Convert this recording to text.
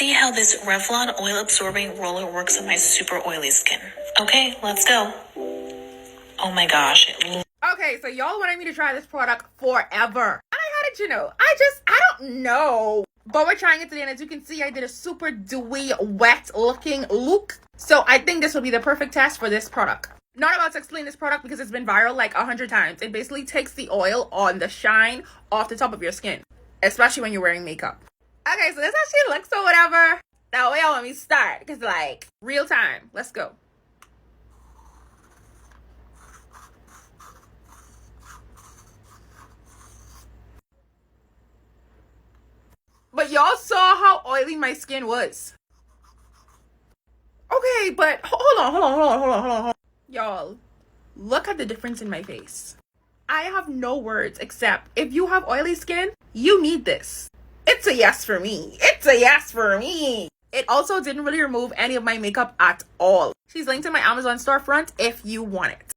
see how this Revlon oil absorbing roller works on my super oily skin. Okay, let's go. Oh my gosh. Okay, so y'all wanted me to try this product forever. And how did you know? I don't know. But we're trying it today, and as you can see, I did a super dewy, wet looking look. So I think this will be the perfect test for this product. Not about to explain this product because it's been viral like 100 times. It basically takes the oil on the shine off the top of your skin, especially when you're wearing makeup. Okay, so this actually looks or whatever. Now, wait, let me start because like real time. Let's go. But y'all saw how oily my skin was. Okay, but hold on. Y'all, look at the difference in my face. I have no words except if you have oily skin, you need this. It's a yes for me. It's a yes for me. It also didn't really remove any of my makeup at all. She's linked in my Amazon storefront if you want it.